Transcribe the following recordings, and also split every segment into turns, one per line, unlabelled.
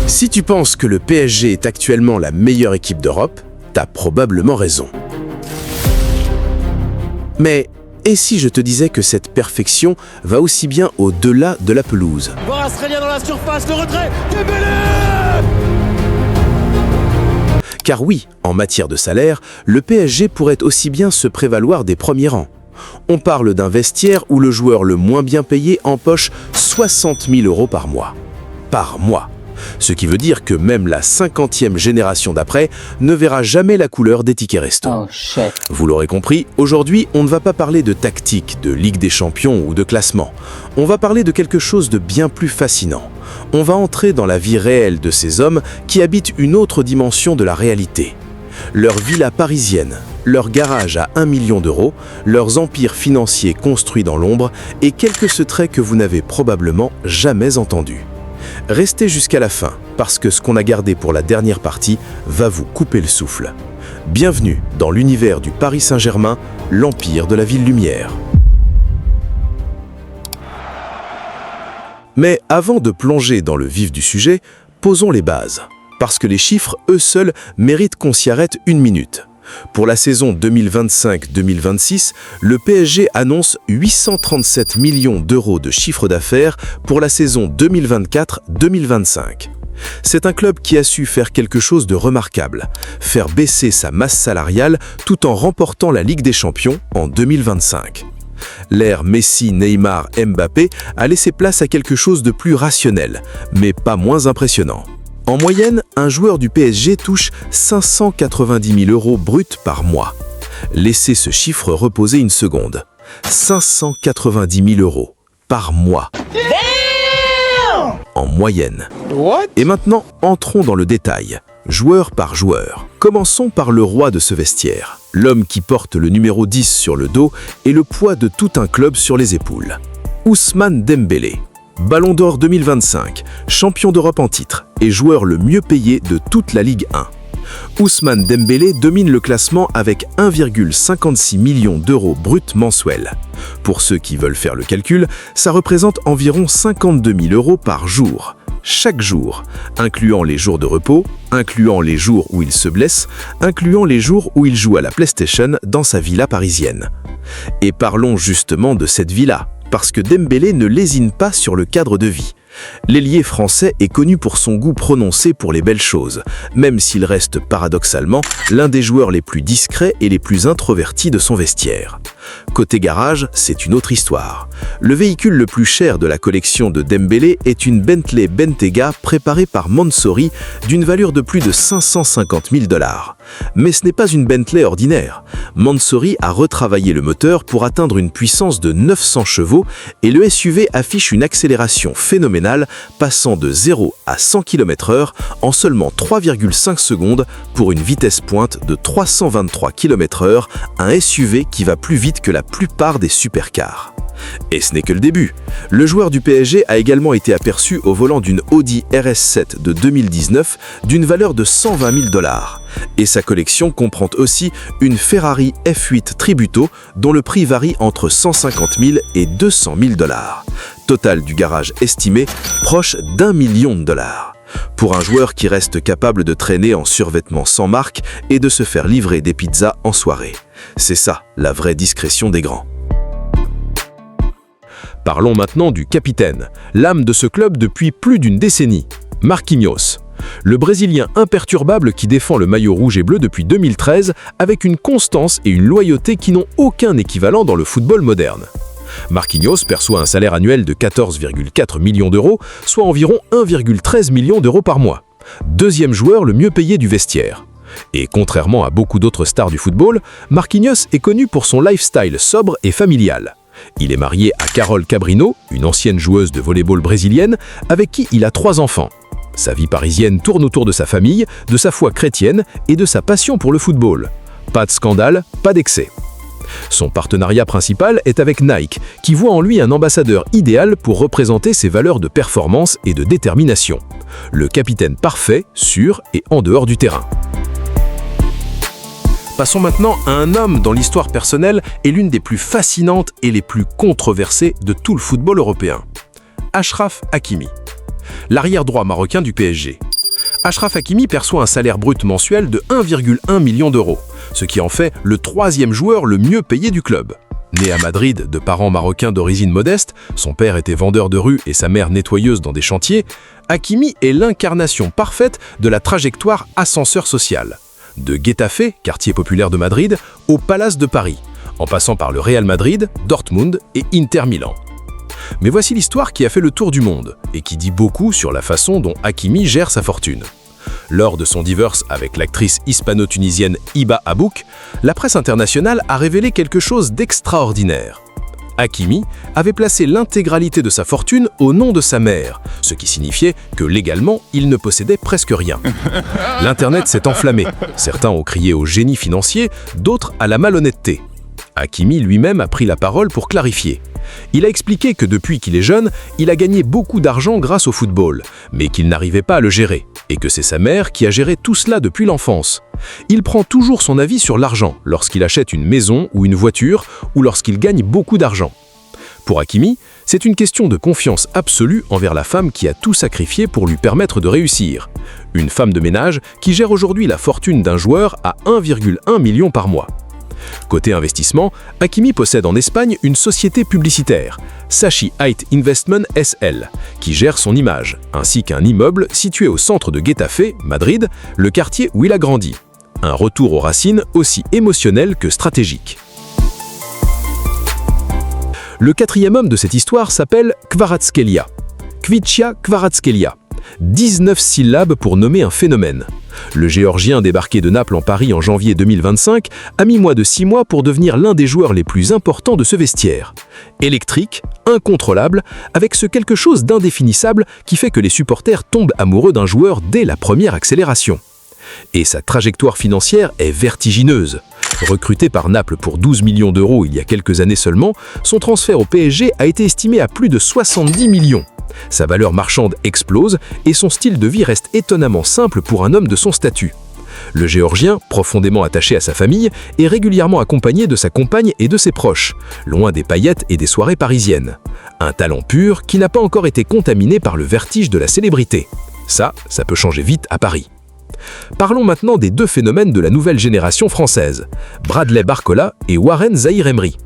Si tu penses que le PSG est actuellement la meilleure équipe d'Europe, t'as probablement raison. Mais et si je te disais que cette perfection va aussi bien au-delà de la pelouse?
Kvaratskhelia dans la surface, le retrait, Dembélé!
Car oui, en matière de salaire, le PSG pourrait aussi bien se prévaloir des premiers rangs. On parle d'un vestiaire où le joueur le moins bien payé empoche 60 000 € par mois. Par mois. Ce qui veut dire que même la 50e génération d'après ne verra jamais la couleur des tickets resto.
Oh shit.
Vous l'aurez compris, aujourd'hui, on ne va pas parler de tactique, de Ligue des Champions ou de classement. On va parler de quelque chose de bien plus fascinant. On va entrer dans la vie réelle de ces hommes qui habitent une autre dimension de la réalité. Leur villa parisienne, leur garage à 1 million d'euros, leurs empires financiers construits dans l'ombre et quelques secrets que vous n'avez probablement jamais entendus. Restez jusqu'à la fin, parce que ce qu'on a gardé pour la dernière partie va vous couper le souffle. Bienvenue dans l'univers du Paris Saint-Germain, l'empire de la ville lumière. Mais avant de plonger dans le vif du sujet, posons les bases. Parce que les chiffres, eux seuls, méritent qu'on s'y arrête une minute. Pour la saison 2025-2026, le PSG annonce 837 millions d'euros de chiffre d'affaires pour la saison 2024-2025. C'est un club qui a su faire quelque chose de remarquable, faire baisser sa masse salariale tout en remportant la Ligue des Champions en 2025. L'ère Messi, Neymar, Mbappé a laissé place à quelque chose de plus rationnel, mais pas moins impressionnant. En moyenne, un joueur du PSG touche 590 000 € bruts par mois. Laissez ce chiffre reposer une seconde. 590 000 € par mois. En moyenne. Et maintenant, entrons dans le détail, joueur par joueur. Commençons par le roi de ce vestiaire, l'homme qui porte le numéro 10 sur le dos et le poids de tout un club sur les épaules. Ousmane Dembélé. Ballon d'Or 2025, champion d'Europe en titre et joueur le mieux payé de toute la Ligue 1. Ousmane Dembélé domine le classement avec 1,56 million d'euros bruts mensuels. Pour ceux qui veulent faire le calcul, ça représente environ 52 000 € par jour. Chaque jour, incluant les jours de repos, incluant les jours où il se blesse, incluant les jours où il joue à la PlayStation dans sa villa parisienne. Et parlons justement de cette villa. Parce que Dembélé ne lésine pas sur le cadre de vie. L'ailier français est connu pour son goût prononcé pour les belles choses, même s'il reste paradoxalement l'un des joueurs les plus discrets et les plus introvertis de son vestiaire. Côté garage, c'est une autre histoire. Le véhicule le plus cher de la collection de Dembélé est une Bentley Bentayga préparée par Mansory d'une valeur de plus de 550 000 $. Mais ce n'est pas une Bentley ordinaire. Mansory a retravaillé le moteur pour atteindre une puissance de 900 chevaux et le SUV affiche une accélération phénoménale passant de 0 à 100 km/h en seulement 3,5 secondes pour une vitesse pointe de 323 km/h, un SUV qui va plus vite que la plupart des supercars. Et ce n'est que le début. Le joueur du PSG a également été aperçu au volant d'une Audi RS7 de 2019 d'une valeur de 120 000 $. Et sa collection comprend aussi une Ferrari F8 Tributo dont le prix varie entre 150 000 et 200 000 $. Total du garage estimé proche d'1 million de $. Pour un joueur qui reste capable de traîner en survêtement sans marque et de se faire livrer des pizzas en soirée. C'est ça, la vraie discrétion des grands. Parlons maintenant du capitaine, l'âme de ce club depuis plus d'une décennie, Marquinhos. Le Brésilien imperturbable qui défend le maillot rouge et bleu depuis 2013 avec une constance et une loyauté qui n'ont aucun équivalent dans le football moderne. Marquinhos perçoit un salaire annuel de 14,4 millions d'euros, soit environ 1,13 million d'euros par mois. Deuxième joueur le mieux payé du vestiaire. Et contrairement à beaucoup d'autres stars du football, Marquinhos est connu pour son lifestyle sobre et familial. Il est marié à Carol Cabrino, une ancienne joueuse de volley-ball brésilienne, avec qui il a 3 enfants. Sa vie parisienne tourne autour de sa famille, de sa foi chrétienne et de sa passion pour le football. Pas de scandale, pas d'excès. Son partenariat principal est avec Nike, qui voit en lui un ambassadeur idéal pour représenter ses valeurs de performance et de détermination. Le capitaine parfait, sur et en dehors du terrain. Passons maintenant à un homme dont l'histoire personnelle est l'une des plus fascinantes et les plus controversées de tout le football européen. Achraf Hakimi. L'arrière droit marocain du PSG. Achraf Hakimi perçoit un salaire brut mensuel de 1,1 million d'euros, ce qui en fait le 3e joueur le mieux payé du club. Né à Madrid de parents marocains d'origine modeste, son père était vendeur de rue et sa mère nettoyeuse dans des chantiers, Hakimi est l'incarnation parfaite de la trajectoire ascenseur social. De Getafe, quartier populaire de Madrid, au Palace de Paris, en passant par le Real Madrid, Dortmund et Inter Milan. Mais voici l'histoire qui a fait le tour du monde et qui dit beaucoup sur la façon dont Hakimi gère sa fortune. Lors de son divorce avec l'actrice hispano-tunisienne Hiba Abouk, la presse internationale a révélé quelque chose d'extraordinaire. Hakimi avait placé l'intégralité de sa fortune au nom de sa mère, ce qui signifiait que légalement, il ne possédait presque rien. L'Internet s'est enflammé. Certains ont crié au génie financier, d'autres à la malhonnêteté. Hakimi lui-même a pris la parole pour clarifier. Il a expliqué que depuis qu'il est jeune, il a gagné beaucoup d'argent grâce au football, mais qu'il n'arrivait pas à le gérer, et que c'est sa mère qui a géré tout cela depuis l'enfance. Il prend toujours son avis sur l'argent lorsqu'il achète une maison ou une voiture, ou lorsqu'il gagne beaucoup d'argent. Pour Hakimi, c'est une question de confiance absolue envers la femme qui a tout sacrifié pour lui permettre de réussir. Une femme de ménage qui gère aujourd'hui la fortune d'un joueur à 1,1 million par mois. Côté investissement, Hakimi possède en Espagne une société publicitaire, Sachi Height Investment SL, qui gère son image, ainsi qu'un immeuble situé au centre de Getafe, Madrid, le quartier où il a grandi. Un retour aux racines aussi émotionnel que stratégique. Le 4e homme de cette histoire s'appelle Kvaratskhelia. Khvicha Kvaratskhelia. 19 syllabes pour nommer un phénomène. Le Géorgien débarqué de Naples en Paris en janvier 2025 a mis moins de 6 mois pour devenir l'un des joueurs les plus importants de ce vestiaire. Électrique, incontrôlable, avec ce quelque chose d'indéfinissable qui fait que les supporters tombent amoureux d'un joueur dès la première accélération. Et sa trajectoire financière est vertigineuse. Recruté par Naples pour 12 millions d'euros il y a quelques années seulement, son transfert au PSG a été estimé à plus de 70 millions. Sa valeur marchande explose et son style de vie reste étonnamment simple pour un homme de son statut. Le Géorgien, profondément attaché à sa famille, est régulièrement accompagné de sa compagne et de ses proches, loin des paillettes et des soirées parisiennes. Un talent pur qui n'a pas encore été contaminé par le vertige de la célébrité. Ça peut changer vite à Paris. Parlons maintenant des 2 phénomènes de la nouvelle génération française, Bradley Barcola et Warren Zaïre-Emery.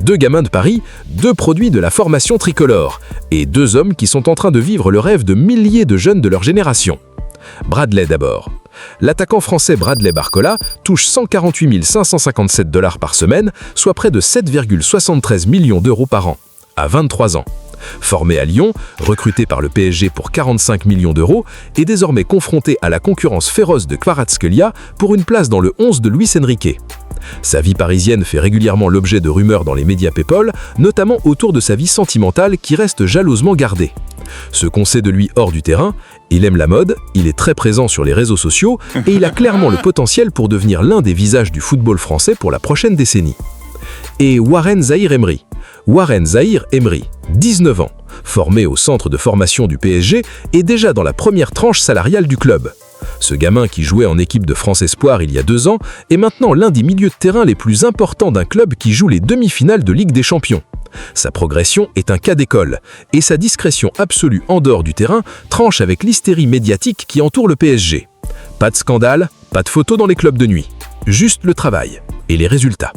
2 gamins de Paris, 2 produits de la formation tricolore, et 2 hommes qui sont en train de vivre le rêve de milliers de jeunes de leur génération. Bradley d'abord. L'attaquant français Bradley Barcola touche 148 557 $ par semaine, soit près de 7,73 millions d'euros par an, à 23 ans. Formé à Lyon, recruté par le PSG pour 45 millions d'euros, est désormais confronté à la concurrence féroce de Kvaratskhelia pour une place dans le 11 de Luis Enrique. Sa vie parisienne fait régulièrement l'objet de rumeurs dans les médias people, notamment autour de sa vie sentimentale qui reste jalousement gardée. Ce qu'on sait de lui hors du terrain, il aime la mode, il est très présent sur les réseaux sociaux et il a clairement le potentiel pour devenir l'un des visages du football français pour la prochaine décennie. Et Warren Zaïre-Emery. Warren Zaïre-Emery, 19 ans, formé au centre de formation du PSG et déjà dans la première tranche salariale du club. Ce gamin qui jouait en équipe de France Espoir il y a 2 ans est maintenant l'un des milieux de terrain les plus importants d'un club qui joue les demi-finales de Ligue des Champions. Sa progression est un cas d'école et sa discrétion absolue en dehors du terrain tranche avec l'hystérie médiatique qui entoure le PSG. Pas de scandale, pas de photos dans les clubs de nuit. Juste le travail et les résultats.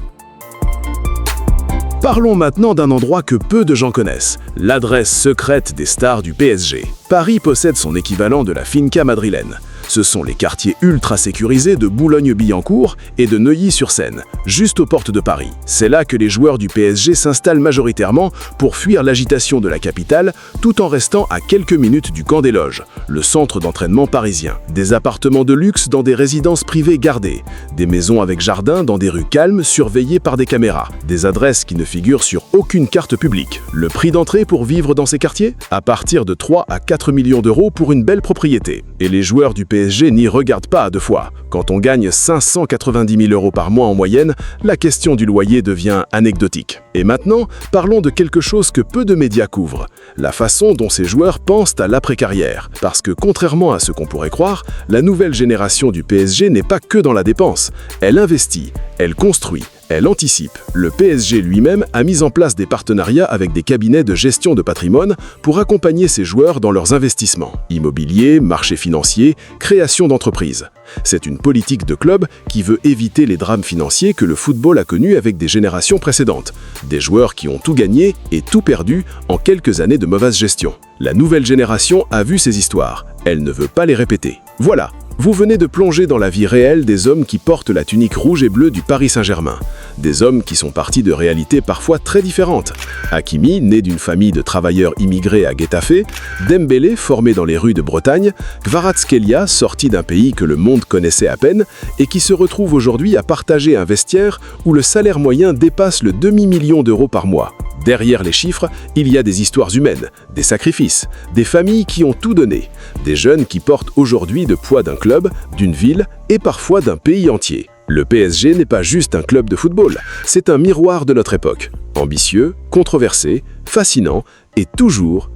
Parlons maintenant d'un endroit que peu de gens connaissent, l'adresse secrète des stars du PSG. Paris possède son équivalent de la finca madrilène. Ce sont les quartiers ultra sécurisés de Boulogne-Billancourt et de Neuilly-sur-Seine, juste aux portes de Paris. C'est là que les joueurs du PSG s'installent majoritairement pour fuir l'agitation de la capitale, tout en restant à quelques minutes du Camp des Loges, le centre d'entraînement parisien. Des appartements de luxe dans des résidences privées gardées, des maisons avec jardin dans des rues calmes surveillées par des caméras, des adresses qui ne figurent sur aucune carte publique. Le prix d'entrée pour vivre dans ces quartiers ? À partir de 3 à 4 millions d'euros pour une belle propriété. Et les joueurs du PSG n'y regardent pas à 2 fois. Quand on gagne 590 000 euros par mois en moyenne, la question du loyer devient anecdotique. Et maintenant, parlons de quelque chose que peu de médias couvrent, la façon dont ces joueurs pensent à l'après-carrière. Parce que contrairement à ce qu'on pourrait croire, la nouvelle génération du PSG n'est pas que dans la dépense. Elle investit, elle construit, Elle anticipe. Le PSG lui-même a mis en place des partenariats avec des cabinets de gestion de patrimoine pour accompagner ses joueurs dans leurs investissements. Immobilier, marché financier, création d'entreprises. C'est une politique de club qui veut éviter les drames financiers que le football a connus avec des générations précédentes. Des joueurs qui ont tout gagné et tout perdu en quelques années de mauvaise gestion. La nouvelle génération a vu ces histoires. Elle ne veut pas les répéter. Voilà. Vous venez de plonger dans la vie réelle des hommes qui portent la tunique rouge et bleue du Paris Saint-Germain. Des hommes qui sont partis de réalités parfois très différentes. Hakimi, né d'une famille de travailleurs immigrés à Getafe, Dembélé, formé dans les rues de Bretagne, Kvaratskhelia, sorti d'un pays que le monde connaissait à peine et qui se retrouve aujourd'hui à partager un vestiaire où le salaire moyen dépasse le demi-million d'euros par mois. Derrière les chiffres, il y a des histoires humaines, des sacrifices, des familles qui ont tout donné, des jeunes qui portent aujourd'hui le poids d'un club, d'une ville et parfois d'un pays entier. Le PSG n'est pas juste un club de football, c'est un miroir de notre époque. Ambitieux, controversé, fascinant et toujours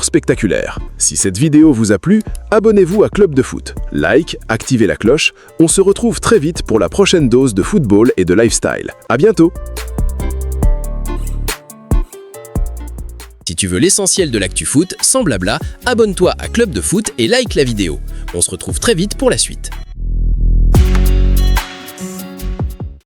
spectaculaire. Si cette vidéo vous a plu, abonnez-vous à Club de Foot. Like, activez la cloche, on se retrouve très vite pour la prochaine dose de football et de lifestyle. À bientôt!
Si tu veux l'essentiel de l'actu foot, sans blabla, abonne-toi à Club de Foot et like la vidéo. On se retrouve très vite pour la suite.